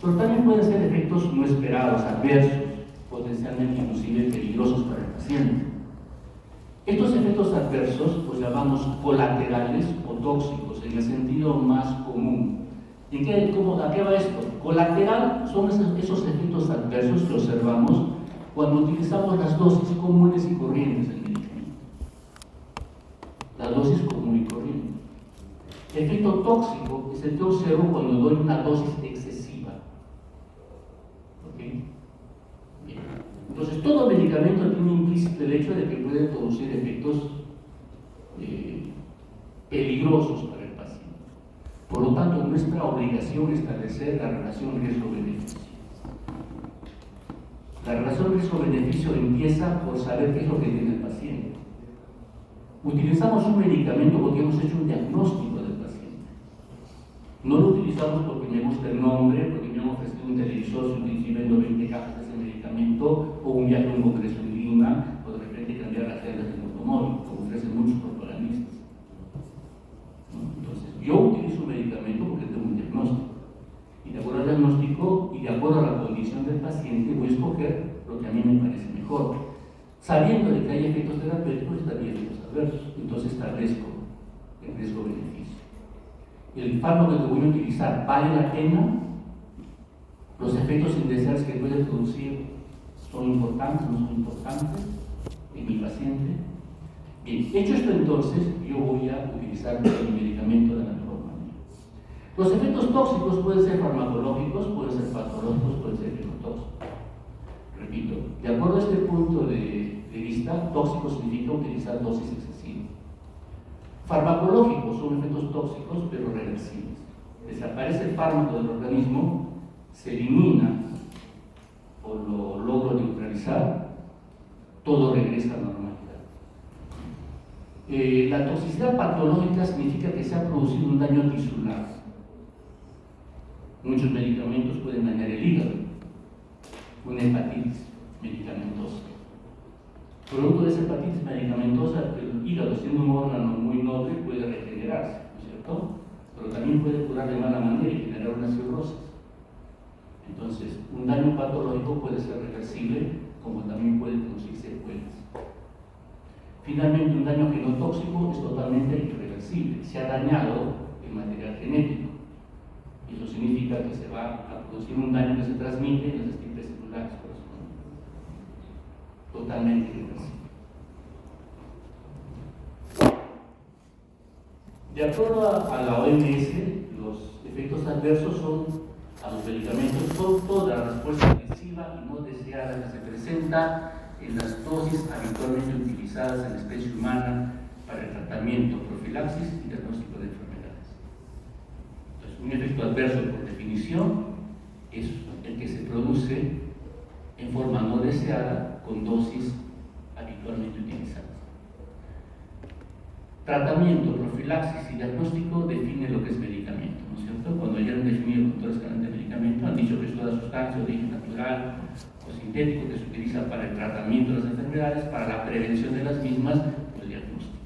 Pero también pueden ser efectos no esperados, adversos, potencialmente inclusive peligrosos para el paciente. Estos efectos adversos los llamamos colaterales o tóxicos en el sentido más común. ¿A qué va esto? Colateral son esos efectos adversos que observamos cuando utilizamos las dosis comunes y corrientes del medicamento. La dosis común y corriente. Efecto tóxico es el que observo cuando doy una dosis excesiva. ¿Ok? Bien. Entonces, todo medicamento tiene implícito el hecho de que puede producir efectos peligrosos para el paciente. Por lo tanto, es nuestra obligación establecer la relación riesgo-beneficio. La relación riesgo-beneficio empieza por saber qué es lo que tiene el paciente. Utilizamos un medicamento porque hemos hecho un diagnóstico del paciente. No lo utilizamos porque me gusta el nombre, porque me han ofrecido un televisor y vendo 20 cajas de ese medicamento, o un viaje a un congreso en Lima, o de repente cambiar las reglas del automóvil, como ofrecen muchos propagandistas. Entonces, yo utilizo un medicamento porque tengo un diagnóstico. Y de acuerdo al diagnóstico y de acuerdo a la condición del paciente, voy a escoger lo que a mí me parece mejor, sabiendo de que hay efectos terapéuticos y también efectos adversos. Entonces establezco el riesgo-beneficio. ¿El fármaco que voy a utilizar vale la pena? ¿Los efectos indeseables que puede producir son importantes o no son importantes en mi paciente? Bien, hecho esto entonces, yo voy a utilizar mi medicamento de la mejor manera. Los efectos tóxicos pueden ser farmacológicos, pueden ser patológicos, pueden ser genotóxicos. Repito, de acuerdo a este punto de vista, tóxico significa utilizar dosis excesivas. Farmacológicos son efectos tóxicos pero reversibles. Desaparece el fármaco del organismo, se elimina o lo logro neutralizar, todo regresa a normalidad. La toxicidad patológica significa que se ha producido un daño tisular. Muchos medicamentos pueden dañar el hígado, una hepatitis medicamentosa. Producto de esa hepatitis medicamentosa, el hígado, siendo un órgano muy noble, puede regenerarse, ¿no es cierto? Pero también puede curar de mala manera y generar una cirrosis. Entonces, un daño patológico puede ser reversible, como también puede producir secuelas. Finalmente, un daño genotóxico es totalmente irreversible. Se ha dañado el material genético. Y eso significa que se va a producir un daño que se transmite en las estirpes celulares correspondientes. Totalmente irreversible. De acuerdo a la OMS, los efectos adversos a los medicamentos son toda la respuesta agresiva y no deseada que se presenta en las dosis habitualmente utilizadas en la especie humana para el tratamiento, profilaxis y diagnóstico de enfermedades. Entonces, un efecto adverso, por definición, es el que se produce en forma no deseada con dosis habitualmente utilizadas. Tratamiento, profilaxis y diagnóstico definen lo que es medicamento, ¿no es cierto? Cuando ya han definido doctores que hablan de medicamento, han dicho que es toda sustancia de origen natural o sintético que se utiliza para el tratamiento de las enfermedades, para la prevención de las mismas o el diagnóstico.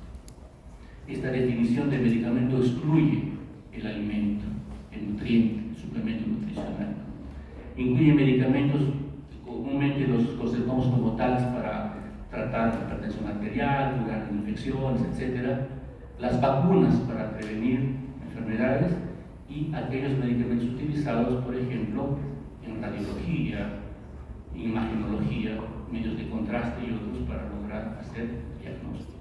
Esta definición de medicamento excluye el alimento, el nutriente, el suplemento nutricional. Incluye medicamentos que comúnmente los conceptamos como tales para tratar la hipertensión arterial, curar infecciones, etc. Las vacunas para prevenir enfermedades y aquellos medicamentos utilizados, por ejemplo, en radiología, imagenología, medios de contraste y otros para lograr hacer diagnóstico.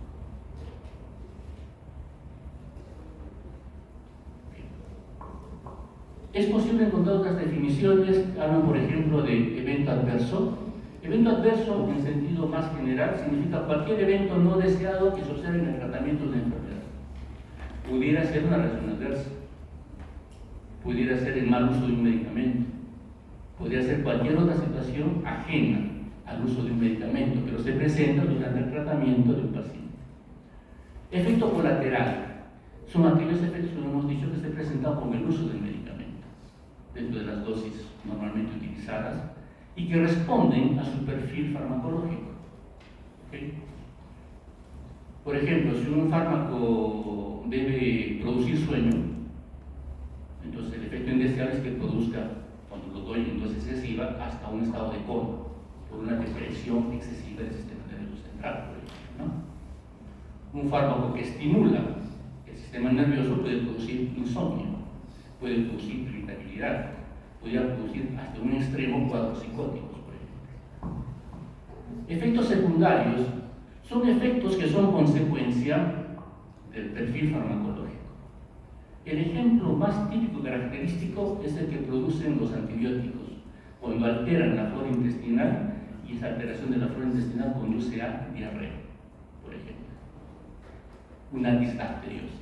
Es posible encontrar otras definiciones, hablan por ejemplo de evento adverso. Evento adverso, en sentido más general, significa cualquier evento no deseado que se observe en el tratamiento de una enfermedad. Pudiera ser una reacción adversa, pudiera ser el mal uso de un medicamento, podría ser cualquier otra situación ajena al uso de un medicamento, pero se presenta durante el tratamiento de un paciente. Efecto colateral son aquellos efectos que hemos dicho que se presentan con el uso del medicamento, dentro de las dosis normalmente utilizadas, y que responden a su perfil farmacológico. ¿Okay? Por ejemplo, si un fármaco debe producir sueño, entonces el efecto indeseable es que produzca, cuando lo doy progresiva hasta un estado de coma, por una depresión excesiva del sistema nervioso central, por ejemplo, ¿no? Un fármaco que estimula el sistema nervioso puede producir insomnio, puede producir irritabilidad, puede producir hasta un extremo cuadros psicóticos, por ejemplo. Efectos secundarios son efectos que son consecuencia del perfil farmacológico. El ejemplo más típico característico es el que producen los antibióticos, cuando alteran la flora intestinal, y esa alteración de la flora intestinal conduce a diarrea, por ejemplo, una disbacteriosis.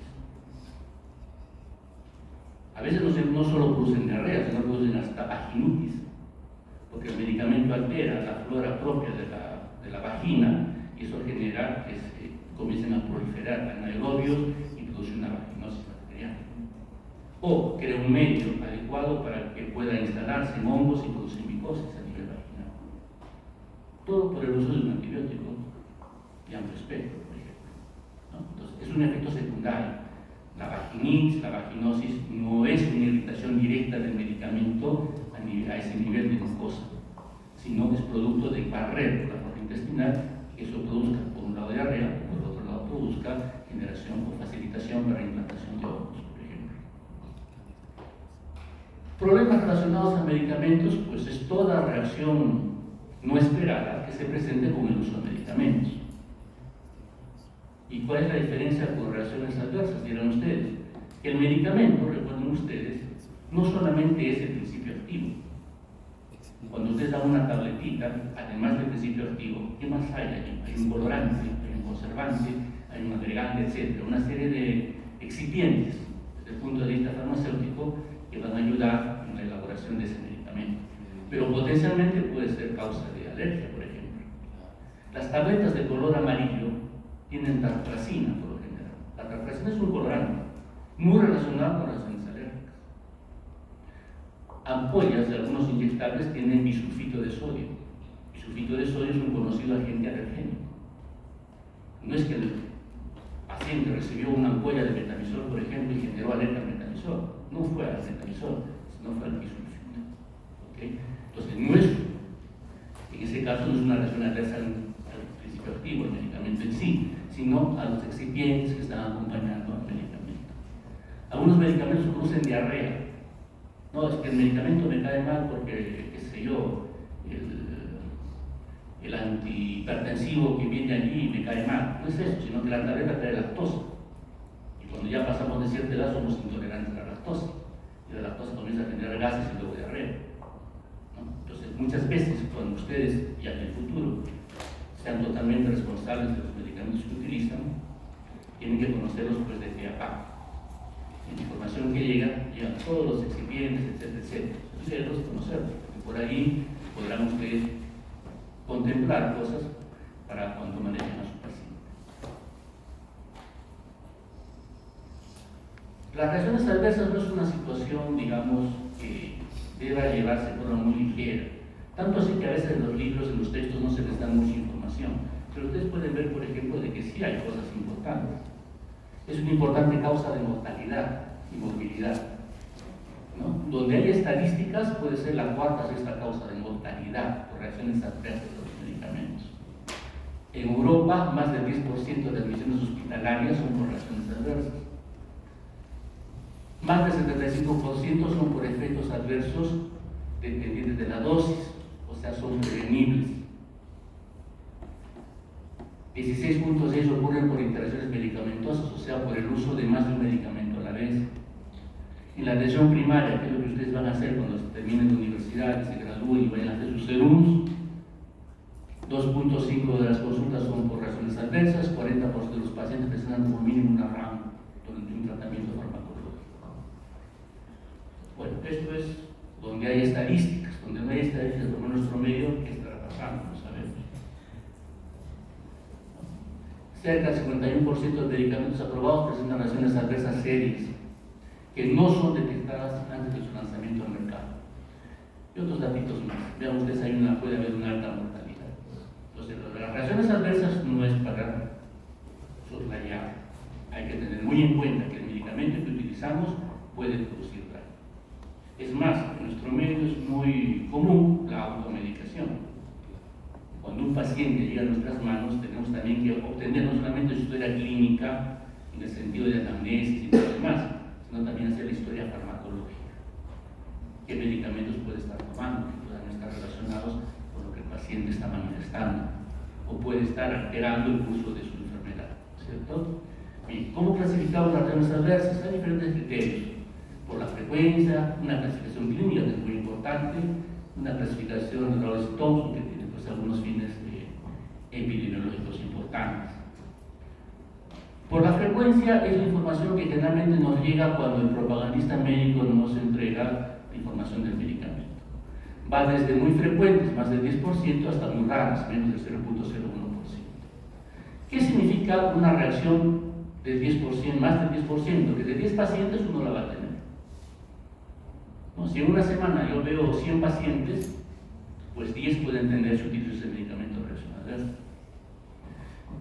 A veces no solo producen diarrea, sino producen hasta vaginitis, porque el medicamento altera la flora propia de la vagina, y eso genera que comiencen a proliferar anaerobios y produce una vaginosis bacteriana. O crea un medio adecuado para que puedan instalarse en hongos y producir micosis a nivel vaginal. Todo por el uso de un antibiótico de amplio espectro, por ejemplo, ¿no? Entonces, es un efecto secundario. La vaginitis, la vaginosis, no es una irritación directa del medicamento a ese nivel de glucosa, sino es producto de barrer por la flora intestinal, que eso produzca, por un lado, diarrea, por otro lado, produzca generación o facilitación para la implantación de hongos, por ejemplo. Problemas relacionados a medicamentos, pues es toda reacción no esperada que se presente con el uso de medicamentos. ¿Y cuál es la diferencia con reacciones adversas? Dirán ustedes. Que el medicamento, recuerden ustedes, no solamente es el principio activo. Cuando ustedes dan una tabletita, además del principio activo, ¿qué más hay? Hay un colorante, hay un conservante, hay un agregante, etc. Una serie de excipientes, desde el punto de vista farmacéutico, que van a ayudar en la elaboración de ese medicamento. Pero potencialmente puede ser causa de alergia, por ejemplo. Las tabletas de color amarillo tienen tartrazina, por lo general. La tartrazina es un colorante muy relacionado con las reacciones alérgicas. Ampollas de algunos inyectables tienen bisulfito de sodio. Bisulfito de sodio es un conocido agente alergénico. No es que el paciente recibió una ampolla de metamizol, por ejemplo, y generó alergia al metamizol. No fue al metamizol, sino fue al bisulfito. ¿Okay? Entonces, no es, en ese caso, no es una reacción adversa al principio activo, el medicamento en sí, sino a los excipientes que están acompañando al medicamento. Algunos medicamentos producen diarrea. No, es que el medicamento me cae mal porque, qué sé yo, el antihipertensivo que viene allí me cae mal. No es eso, sino que la tableta trae lactosa. Y cuando ya pasamos de cierta edad somos intolerantes a la lactosa. Y la lactosa comienza a generar gases y luego diarrea, ¿no? Entonces, muchas veces, cuando ustedes, ya en el futuro, sean totalmente responsables de los medicamentos que utilizan, tienen que conocerlos pues de pie a pa. La información que llega todos los excipientes, etcétera, etcétera. Leerlos, conocerlos, porque por ahí podrán ustedes contemplar cosas para cuando manejen a su paciente. Las reacciones adversas no es una situación, digamos, que deba llevarse de forma muy ligera. Tanto así que a veces en los libros, en los textos, no se les da mucha información. Pero ustedes pueden ver, por ejemplo, de que sí hay cosas importantes. Es una importante causa de mortalidad y morbilidad, ¿no? Donde hay estadísticas, puede ser la cuarta o sexta causa de mortalidad por reacciones adversas de los medicamentos. En Europa, más del 10% de admisiones hospitalarias son por reacciones adversas. Más del 75% son por efectos adversos dependientes de la dosis, o sea, son prevenibles. 16.6 ocurren por interacciones medicamentosas, o sea, por el uso de más de un medicamento a la vez. En la atención primaria, que es lo que ustedes van a hacer cuando terminen la universidad, que se gradúen y vayan a hacer sus serums, 2.5 de las consultas son por razones adversas, 40% de los pacientes presentan como mínimo una RAM durante un tratamiento farmacológico. Bueno, esto es donde hay estadísticas, donde no hay estadísticas como nuestro medio, ¿qué estará pasando? No sabemos. Cerca del 51% de medicamentos aprobados presentan reacciones adversas serias, que no son detectadas antes de su lanzamiento al mercado. Y otros datitos más. Vean ustedes, puede haber una alta mortalidad. Entonces, las reacciones adversas no es para soslayar. Hay que tener muy en cuenta que el medicamento que utilizamos puede producir daño. Es más, en nuestro medio es muy común la automedicación. Cuando un paciente llega a nuestras manos, tenemos también que obtener no solamente su historia clínica, en el sentido de anamnesis y todo lo demás, sino también hacer la historia farmacológica. ¿Qué medicamentos puede estar tomando que puedan estar relacionados con lo que el paciente está manifestando? O puede estar alterando el curso de su enfermedad, ¿cierto? Bien, ¿cómo clasificamos las reacciones adversas? Hay diferentes criterios. Por la frecuencia, una clasificación clínica que es muy importante, una clasificación de Roberts-Thompson que tiene pues algunos fines epidemiológicos importantes. Por la frecuencia es la información que generalmente nos llega cuando el propagandista médico nos entrega la información del medicamento. Va desde muy frecuentes, más del 10%, hasta muy raras, menos del 0.01%. ¿Qué significa una reacción del 10%, más del 10%? Que de 10 pacientes uno la va a tener. ¿No? Si en una semana yo veo 100 pacientes, pues 10 pueden tener su utilizo de medicamento reaccionario.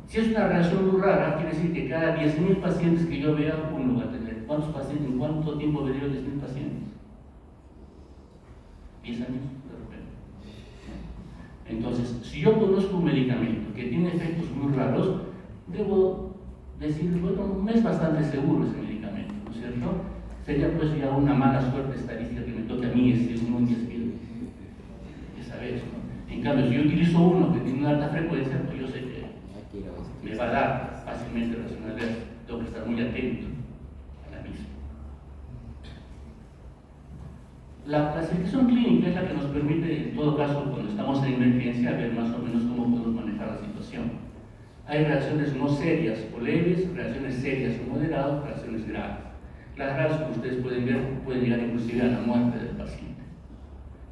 Si es una reacción muy rara, quiere decir que cada 10.000 pacientes que yo vea, uno va a tener. ¿Cuántos pacientes? ¿En cuánto tiempo veré 10.000 pacientes? 10 años, de repente. Entonces, si yo conozco un medicamento que tiene efectos muy raros, debo decir, bueno, no es bastante seguro ese medicamento, ¿no es cierto? Sería pues ya una mala suerte estadística que me toque a mí, es uno en 10.000. Esa vez, ¿no? En cambio, si yo utilizo uno que tiene una alta frecuencia, pues yo sé que me va a dar fácilmente racionalidad. Tengo que estar muy atento a la misma. La clasificación clínica es la que nos permite, en todo caso, cuando estamos en emergencia, ver más o menos cómo podemos manejar la situación. Hay reacciones no serias o leves, reacciones serias o moderadas, reacciones graves. Las graves, como ustedes pueden ver, pueden llegar inclusive a la muerte del paciente,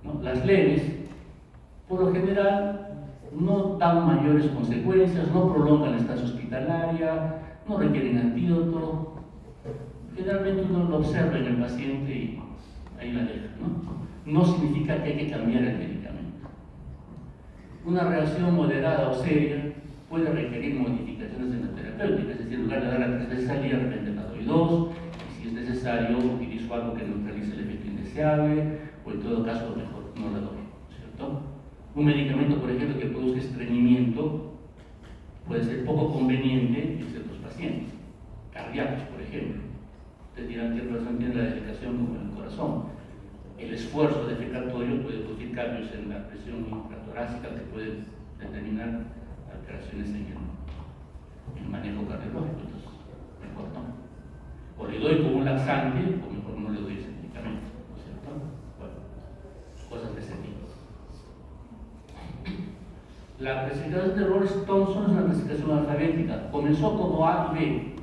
¿no? Las leves, por lo general, no dan mayores consecuencias, no prolongan la estancia hospitalaria, no requieren antídoto. Generalmente uno lo observa en el paciente y ahí la deja, ¿no? No significa que hay que cambiar el medicamento. Una reacción moderada o seria puede requerir modificaciones en la terapéutica, es decir, en lugar de darla 3 veces al día, de repente la doy 2, y si es necesario, utilizo algo que neutralice el efecto indeseable, o en todo caso, mejor no la doy, ¿cierto? Un medicamento, por ejemplo, que produzca estreñimiento puede ser poco conveniente en ciertos pacientes, cardíacos, por ejemplo. Ustedes dirán qué relación tiene la defecación con el corazón. El esfuerzo defecatorio puede producir cambios en la presión intratorácica que pueden determinar alteraciones en el manejo cardiológico. Entonces, mejor no. O le doy como un laxante, o mejor no le doy ese medicamento, ¿no es cierto? Bueno, cosas de ese tipo. La clasificación de Roberts-Thompson es una clasificación alfabética. Comenzó como A y B.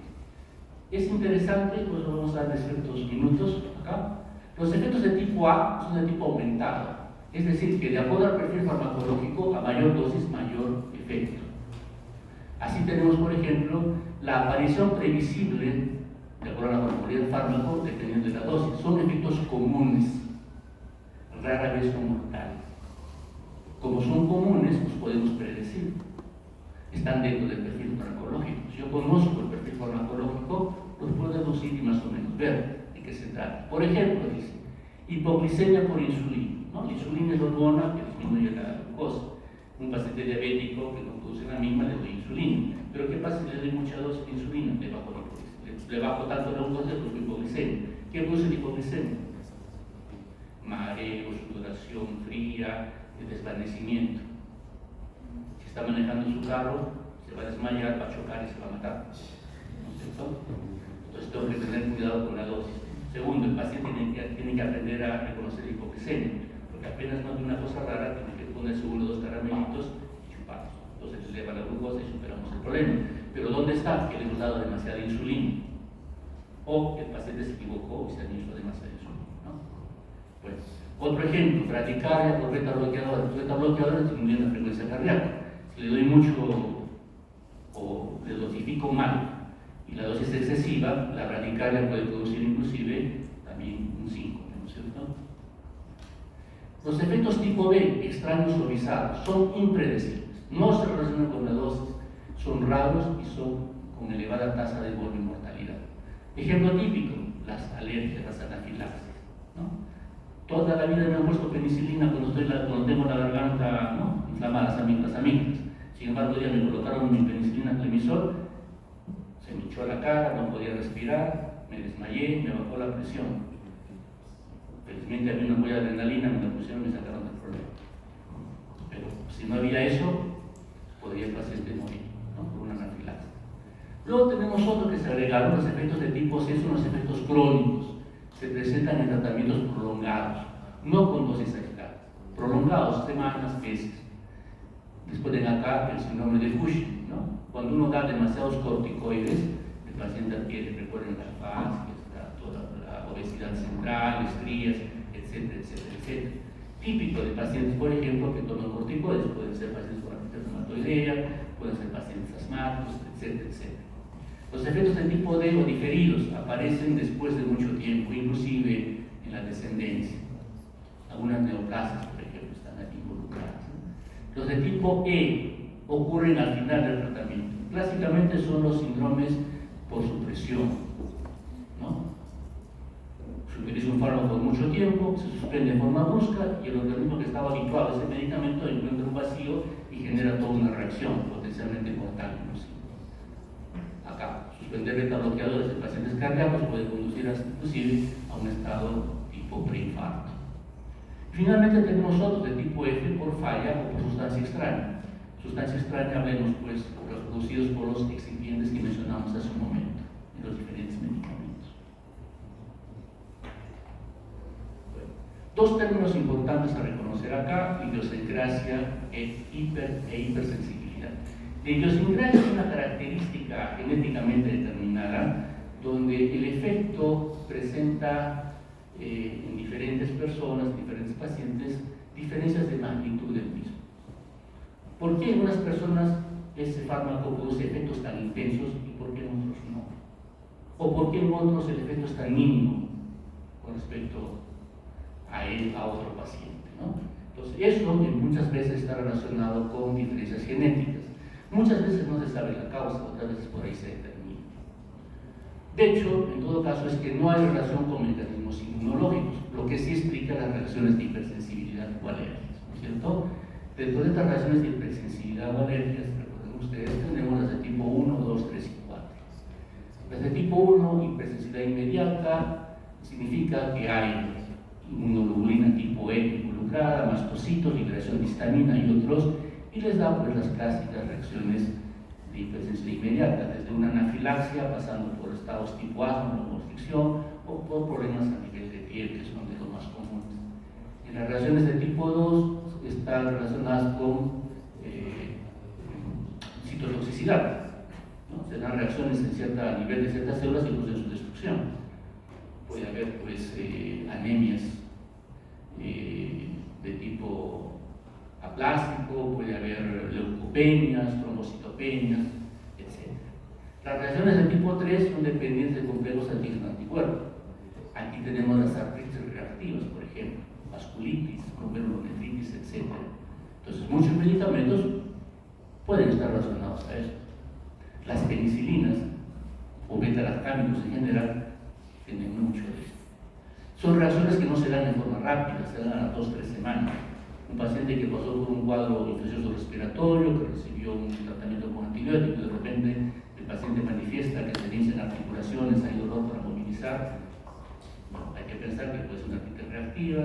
Es interesante, pues vamos a darle ciertos minutos acá. Los efectos de tipo A son de tipo aumentado, es decir, que de acuerdo al perfil farmacológico, a mayor dosis, mayor efecto. Así tenemos, por ejemplo, la aparición previsible, de acuerdo a la morfología del fármaco, dependiendo de la dosis. Son efectos comunes, rara vez son mortales. Como son comunes, los podemos predecir. Están dentro del perfil farmacológico. Si yo conozco el perfil farmacológico, los puedo deducir y más o menos ver de qué se trata. Por ejemplo, dice, hipoglicemia por insulina, ¿no? La insulina es la hormona que disminuye la glucosa. Un paciente diabético que no produce la misma, le doy insulina. Pero ¿qué pasa si le doy mucha dosis de insulina? Le bajo tanto la glucosa, pues hipoglicemia. ¿Qué produce la hipoglicemia? Mareo, sudoración fría, desvanecimiento. Si está manejando su carro, se va a desmayar, va a chocar y se va a matar, ¿no es cierto? Entonces tengo que tener cuidado con la dosis. Segundo, el paciente tiene que aprender a reconocer la hipoglicemia, porque apenas nota una cosa rara, tiene que ponerse 1 o 2 caramelitos y chuparlos. Entonces se eleva la glucosa y superamos el problema. Pero ¿dónde está? Que le hemos dado demasiada insulina, o que el paciente se equivocó y se administró demasiada insulina, ¿no? Bueno, otro ejemplo, bradicardia por beta bloqueadora. Beta bloqueadora disminuye la frecuencia cardíaca. Si le doy mucho o le dosifico mal y la dosis es excesiva, la bradicardia puede producir inclusive también un 5, ¿no es cierto? Los efectos tipo B, extraños o bizarros, son impredecibles. No se relacionan con la dosis, son raros y son con elevada tasa de mortalidad. Ejemplo típico, las alergias, las anafilaxis, ¿no? Toda la vida me han puesto penicilina cuando tengo la garganta, ¿no?, inflamada, las amígdalas. Sin embargo, ya me colocaron mi penicilina con emisor, se me hinchó la cara, no podía respirar, me desmayé, me bajó la presión. Felizmente había una huella de adrenalina, me la pusieron y me sacaron del problema. Pero si no había eso, podría el paciente morir, ¿no?, por una anafilaxis. Luego tenemos otro que se agregaron, los efectos de tipo C son los efectos crónicos. Se presentan en tratamientos prolongados, no con dosis aisladas, prolongados, semanas, meses. Después de acá el síndrome de Cushing, ¿no? Cuando uno da demasiados corticoides, el paciente adquiere, recuerden, la fascia, toda la obesidad central, estrías, etcétera, etcétera, etcétera. Típico de pacientes, por ejemplo, que toman corticoides, pueden ser pacientes con artritis reumatoidea, pueden ser pacientes asmáticos, etcétera, etcétera. Los efectos de tipo D o diferidos aparecen después de mucho tiempo, inclusive en la descendencia. Algunas neoplasias, por ejemplo, están aquí involucradas. Los de tipo E ocurren al final del tratamiento. Clásicamente son los síndromes por supresión, ¿no? Se utiliza un fármaco por mucho tiempo, se suspende de forma brusca y el organismo que estaba habituado a ese medicamento encuentra un vacío y genera toda una reacción potencialmente mortal. Acá, suspender beta-bloqueadores en pacientes cardíacos puede conducir inclusive a un estado tipo preinfarto. Finalmente tenemos otros de tipo F por falla o por sustancia extraña. Sustancia extraña, hablemos pues los producidos por los excipientes que mencionamos hace un momento en los diferentes medicamentos. Bueno, dos términos importantes a reconocer acá: idiosincrasia e hipersensibilidad. La idiosincrasia es una característica genéticamente determinada donde el efecto presenta en diferentes personas, diferentes pacientes, diferencias de magnitud del mismo. ¿Por qué en unas personas ese fármaco produce efectos tan intensos y por qué en otros no? ¿O por qué en otros el efecto es tan mínimo con respecto a otro paciente, ¿no? Entonces, eso muchas veces está relacionado con diferencias genéticas. Muchas veces no se sabe la causa, otras veces por ahí se determina. De hecho, en todo caso, es que no hay relación con mecanismos inmunológicos, lo que sí explica las reacciones de hipersensibilidad o alergias, ¿no es cierto? Dentro de estas reacciones de hipersensibilidad o alergias, recuerden ustedes, tenemos las de tipo 1, 2, 3 y 4. Las de tipo 1, hipersensibilidad inmediata, significa que hay inmunoglobulina tipo E involucrada, mastocitos, liberación de histamina y otros, y les da pues las clásicas reacciones de hipersensibilidad inmediata, desde una anafilaxia, pasando por estados tipo asma o constricción, o por problemas a nivel de piel, que son de los más comunes. En las reacciones de tipo 2 están relacionadas con citotoxicidad, ¿no? Se dan reacciones a nivel de ciertas células, incluso en su destrucción. Puede haber pues anemias de tipo aplástico, puede haber leucopenias, trombocitopenias, etc. Las reacciones de tipo 3 son dependientes de complejos antígeno-anticuerpo. Aquí tenemos las artritis reactivas, por ejemplo, vasculitis, glomerulonefritis, etc. Entonces, muchos medicamentos pueden estar relacionados a eso. Las penicilinas o beta-lactámicos en general tienen mucho de esto. Son reacciones que no se dan en forma rápida, se dan a las 2-3 semanas. Un paciente que pasó por un cuadro infeccioso respiratorio, que recibió un tratamiento con antibiótico y de repente el paciente manifiesta que se le hinchan articulaciones, hay dolor para movilizar. Bueno, hay que pensar que puede ser una artritis reactiva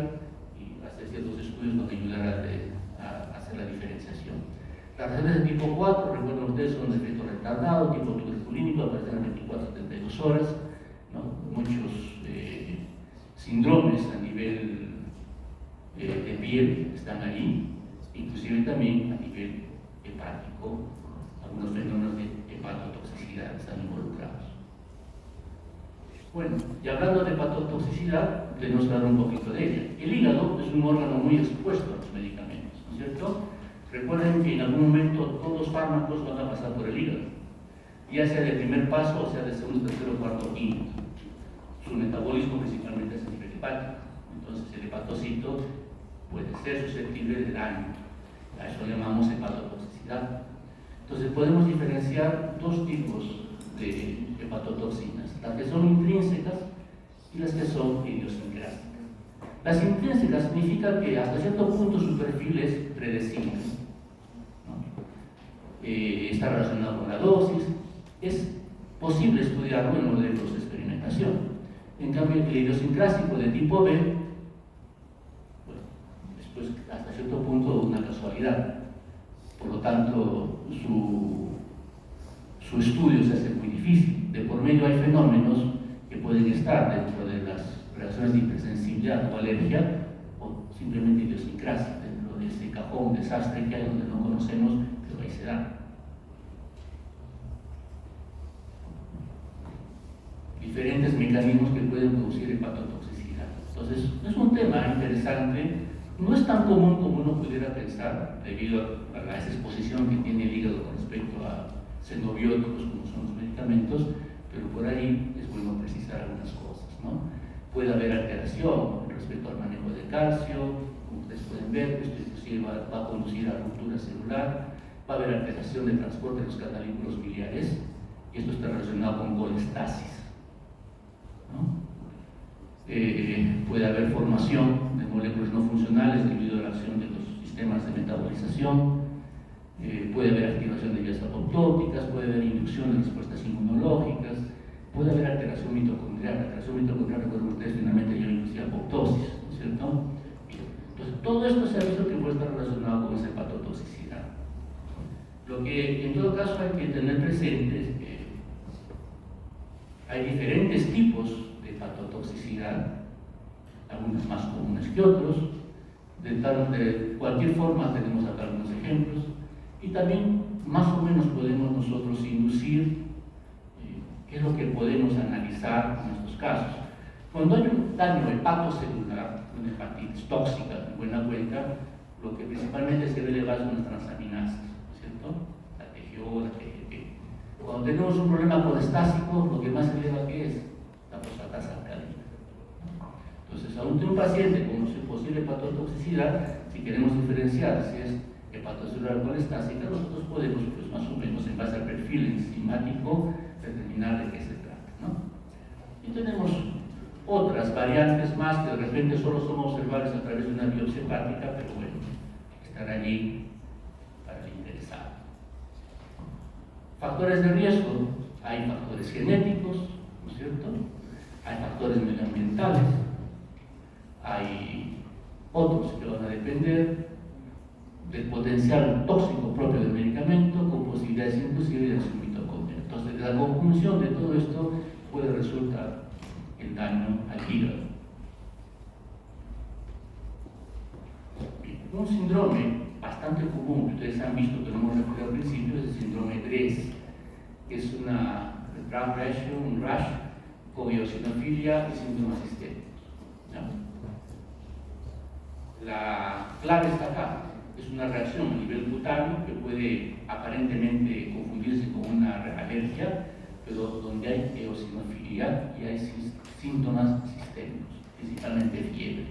y hacer ciertos estudios donde ayudar a hacer la diferenciación. Las reacciones de tipo 4, recuerden ustedes, son de efecto retardado, tipo tuberculínico, aparecen en 24-72 horas, ¿no? Muchos síndromes a nivel de piel están allí, inclusive también a nivel hepático, algunos fenómenos de hepatotoxicidad están involucrados. Bueno, y hablando de hepatotoxicidad, tenemos que hablar un poquito de ella. El hígado es un órgano muy expuesto a los medicamentos, ¿no es cierto? Recuerden que en algún momento todos los fármacos van a pasar por el hígado, ya sea de primer paso o sea de segundo, tercero, cuarto, quinto. Su metabolismo principalmente es a nivel hepático, entonces el hepatocito puede ser susceptible de daño. A eso llamamos hepatotoxicidad. Entonces podemos diferenciar dos tipos de hepatotoxinas, las que son intrínsecas y las que son idiosincrásicas. Las intrínsecas significa que hasta cierto punto su perfil es predecible, ¿no? Está relacionado con la dosis, es posible estudiarlo en modelos de experimentación. En cambio, el idiosincrásico de tipo B, bueno, después hasta cierto punto una casualidad. Por lo tanto, su estudio se hace muy difícil. De por medio hay fenómenos que pueden estar dentro de las reacciones de hipersensibilidad o alergia, o simplemente idiosincrasia, dentro de ese cajón desastre que hay donde no conocemos, pero ahí se da. Diferentes mecanismos que pueden producir hepatotoxicidad. Entonces, es un tema interesante, no es tan común como uno pudiera pensar, debido a la exposición que tiene el hígado con respecto a xenobióticos, como son los medicamentos, pero por ahí es bueno precisar algunas cosas, ¿no? Puede haber alteración respecto al manejo del calcio, como ustedes pueden ver, esto inclusive va a conducir a ruptura celular, va a haber alteración de transporte de los catalículos biliares, y esto está relacionado con colestasis, ¿no? Puede haber formación de moléculas no funcionales debido a la acción de los sistemas de metabolización, puede haber activación de vías apoptóticas, puede haber inducción de respuestas inmunológicas, puede haber alteración mitocondrial. Alteración mitocondrial, recuerden ustedes, finalmente yo inclusive apoptosis, ¿no es cierto? Entonces, todo esto se ha visto que puede estar relacionado con esa hepatotoxicidad. Lo que en todo caso hay que tener presente es que hay diferentes tipos de hepatotoxicidad, algunos más comunes que otros. De cualquier forma tenemos acá algunos ejemplos, y también más o menos podemos nosotros inducir qué es lo que podemos analizar en estos casos. Cuando hay un daño hepatocelular, una hepatitis tóxica, en buena cuenta, lo que principalmente se ve elevado son las transaminasas, ¿cierto? La TGO, la TGP. Cuando tenemos un problema colestásico, lo que más se eleva, ¿qué es? La fosfatasa alcalina. Entonces, aún de un paciente con su posible hepatotoxicidad, si queremos diferenciar si es hepatocelular colestásica, nosotros podemos, pues más o menos, en base al perfil enzimático, determinar de qué se trata, ¿no? Y tenemos otras variantes más que de repente solo son observables a través de una biopsia hepática, pero bueno, estar allí para el interesado. Factores de riesgo: hay factores genéticos, ¿no es cierto? Hay factores medioambientales, hay otros que van a depender del potencial tóxico propio del medicamento, con posibilidades inclusive de su mitocondria. Entonces, la conjunción de todo esto puede resultar el daño al hígado. Un síndrome bastante común que ustedes han visto, que lo hemos referido al principio, es el síndrome GRES, que es una drug ratio, un rash con eosinofilia y síntomas sistémicos, ¿no? La clave está acá. Es una reacción a nivel cutáneo que puede aparentemente confundirse con una alergia, pero donde hay eosinofilia y hay síntomas sistémicos, principalmente fiebre.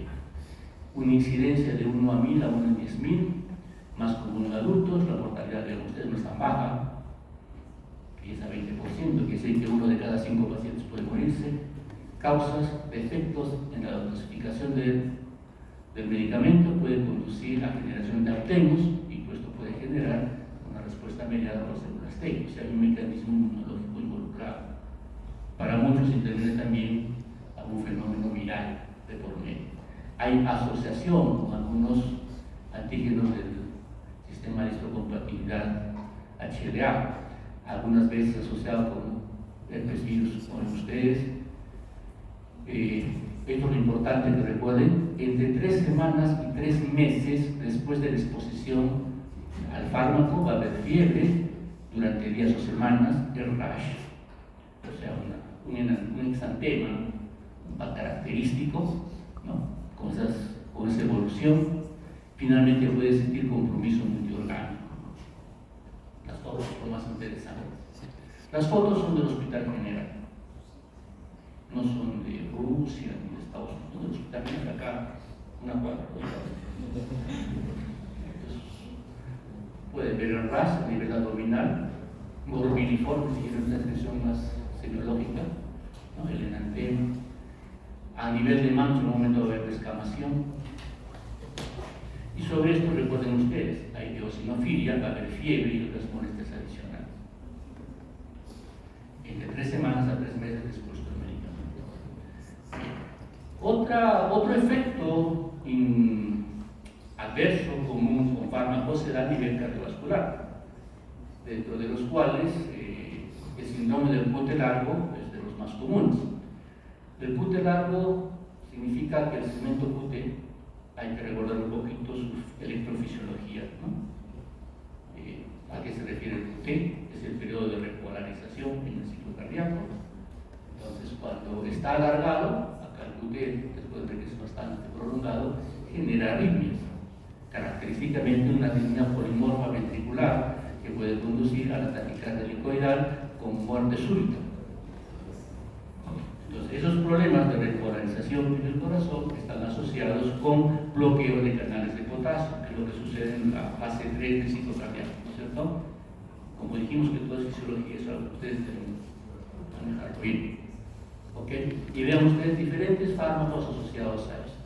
Una incidencia de 1 a 1000 a 1 en 10.000, más común en adultos. La mortalidad de ustedes no es tan baja, 10 a 20%, que decir que 1 de cada 5 pacientes puede morirse. Causas, defectos en la dosificación del medicamento puede conducir a generación de aptenos, y esto puede generar una respuesta mediada por células T, o sea, hay un mecanismo inmunológico involucrado. Para muchos interviene también algún fenómeno viral de por medio. Hay asociación con algunos antígenos del sistema de histocompatibilidad HLA, algunas veces asociado con herpes virus, como ustedes. Esto es lo importante que recuerden: entre 3 semanas y 3 meses después de la exposición al fármaco va a haber fiebre, durante días o semanas el rash, o sea, un exantema característico, ¿no? con esa evolución. Finalmente puede sentir compromiso multiorgánico. Las fotos son más interesantes. Las fotos son del Hospital General, no son de Rusia ni de Estados Unidos, son del Hospital General, acá una cuadra, 2 cuadras. Entonces, pueden ver el RAS a nivel abdominal, morbiliforme, si quieren una expresión más semiológica, ¿no? El enantema. A nivel de manos, en un momento va a haber descamación. Y sobre esto, recuerden ustedes, hay eosinofilia, va a haber fiebre y otras molestias adicionales. Entre 3 semanas a 3 meses después del medicamento. Otro efecto adverso común con fármacos se da a nivel cardiovascular, dentro de los cuales el síndrome del pute largo es de los más comunes. El pute largo significa que el segmento pute, hay que recordar un poquito su electrofisiología, ¿no? ¿A qué se refiere el pute? Es el periodo de repolarización en el ciclo cardíaco. Entonces, cuando está alargado, acá el pute, después de que es bastante prolongado, genera arritmias, característicamente una arritmia polimorfa ventricular que puede conducir a la taquicardia helicoidal con muerte súbita. Entonces, esos problemas de repolarización en el corazón están asociados con bloqueo de canales de potasio, que es lo que sucede en la fase 3 del ciclo cardíaco, ¿no es cierto? Como dijimos que todo es fisiología, eso es algo que ustedes deben manejarlo bien. ¿Ok? Y vean ustedes diferentes fármacos asociados a esto.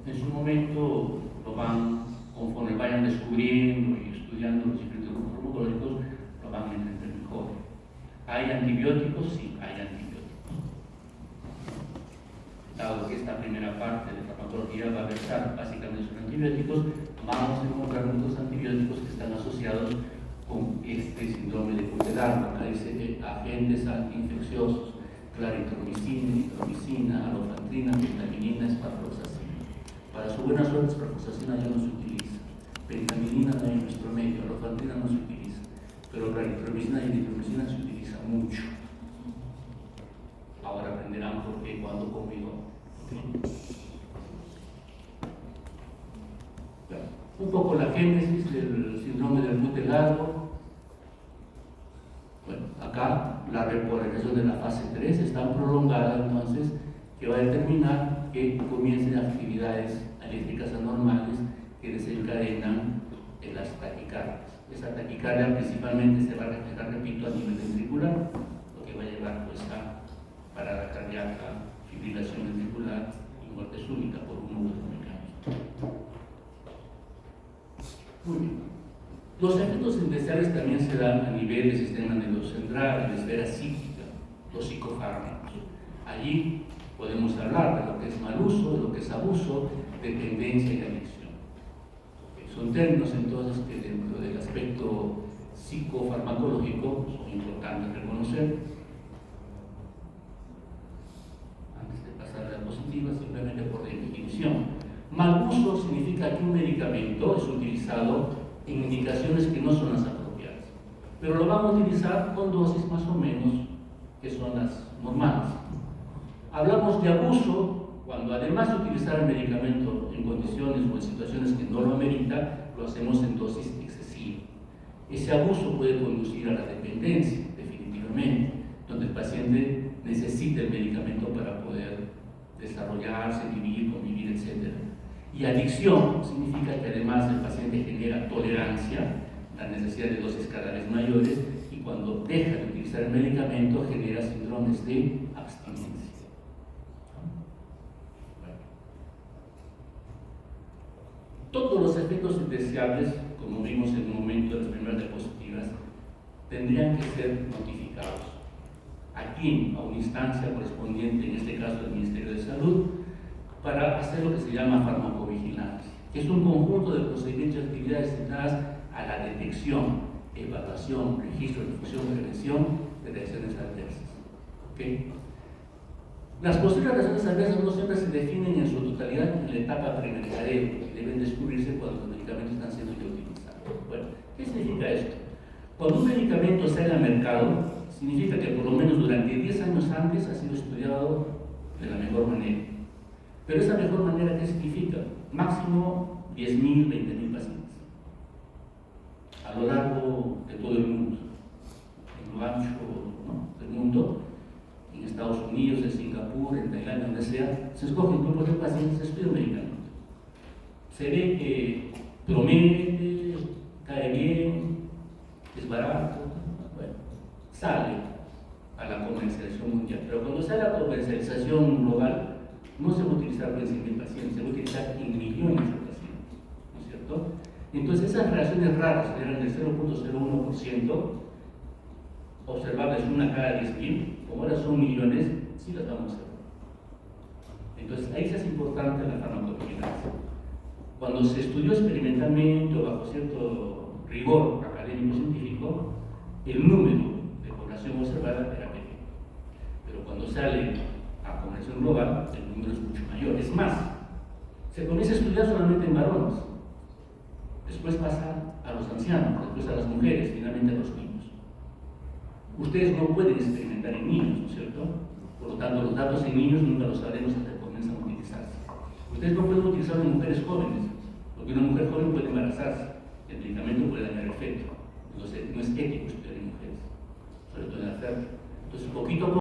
En su momento lo van, conforme vayan descubriendo y estudiando los diferentes grupos farmacológicos, lo van a entender mejor. ¿Hay antibióticos? Sí, hay antibióticos. Dado que esta primera parte de farmacología va a versar básicamente sobre antibióticos, vamos a encontrar muchos antibióticos que están asociados con este síndrome de pute largo. Acá dice agentes antiinfecciosos, claritromicina, nitromicina, alofantrina, pentaminina, esparloxacina. Para su buena suerte, esparloxacina ya no se utiliza. Pentaminina no hay en nuestro medio, alofantrina no se utiliza. Pero claritromicina y nitromicina se utiliza mucho. Ahora aprenderán por qué, cuándo, cómo y dónde. Un poco la génesis del síndrome del pute largo. Bueno, acá la repolarización de la fase 3 es tan prolongada, entonces, que va a determinar que comiencen actividades eléctricas anormales que desencadenan las taquicardias. Esa taquicardia principalmente se va a reflejar, repito, a nivel ventricular, lo que va a llevar pues, a parada cardíaca, fibrilación ventricular y muerte súbita por uno u otro mecanismo. Muy bien. Los efectos indeseables también se dan a nivel del sistema nervioso central, de la esfera psíquica, los psicofármacos. Allí podemos hablar de lo que es mal uso, de lo que es abuso, dependencia y adicción. Son términos entonces que dentro del aspecto psicofarmacológico son importantes reconocer. Antes de pasar a la diapositiva, simplemente por definición. Mal uso significa que un medicamento es utilizado en indicaciones que no son las apropiadas, pero lo vamos a utilizar con dosis más o menos que son las normales. Hablamos de abuso cuando además de utilizar el medicamento en condiciones o en situaciones que no lo ameritan, lo hacemos en dosis excesiva. Ese abuso puede conducir a la dependencia, definitivamente, donde el paciente necesita el medicamento para poder desarrollarse, vivir, convivir, etc. Y adicción significa que además el paciente genera tolerancia, la necesidad de dosis cada vez mayores, y cuando deja de utilizar el medicamento genera síndromes de abstinencia. Todos los efectos indeseables, como vimos en un momento de las primeras diapositivas, tendrían que ser notificados. Aquí, a una instancia correspondiente, en este caso del Ministerio de Salud, para hacer lo que se llama farmacovigilancia, que es un conjunto de procedimientos y actividades centradas a la detección, evaluación, registro, difusión, prevención de reacciones adversas. ¿Okay? Las posibles reacciones adversas no siempre se definen en su totalidad en la etapa premercadeo, que deben descubrirse cuando los medicamentos están siendo ya utilizados. Bueno, ¿qué significa esto? Cuando un medicamento sale al mercado, significa que por lo menos durante 10 años antes ha sido estudiado de la mejor manera. Pero esa mejor manera, ¿qué significa? Máximo 10.000, 20.000 pacientes a lo largo de todo el mundo, en lo ancho, ¿no?, del mundo. En Estados Unidos, en Singapur, en Tailandia, donde sea, se escogen grupos de pacientes, se estudia el medicamento. Se ve que promete, cae bien, es barato, bueno, sale a a la comercialización mundial. Pero cuando sea la comercialización global, no se va a utilizar en 100.000 pacientes, se va a utilizar en millones de pacientes, ¿no es cierto? Entonces esas reacciones raras eran del 0.01%, observables una cada 10.000, como ahora son millones, sí las vamos a observar. Entonces ahí sí es importante la farmacovigilancia. Cuando se estudió experimentalmente o bajo cierto rigor académico-científico, el número de población observada era pequeño. Pero cuando sale a comercio global, el número es mucho mayor. Es más, se comienza a estudiar solamente en varones, después pasa a los ancianos, después a las mujeres, finalmente a los niños. Ustedes no pueden experimentar en niños, ¿no es cierto? Por lo tanto, los datos en niños nunca los sabremos hasta que comienzan a utilizarse. Ustedes no pueden utilizarlo en mujeres jóvenes, porque una mujer joven puede embarazarse, el medicamento puede dañar efecto. Entonces, no es ético estudiar en mujeres, sobre todo en la enferma. Entonces, poquito a poco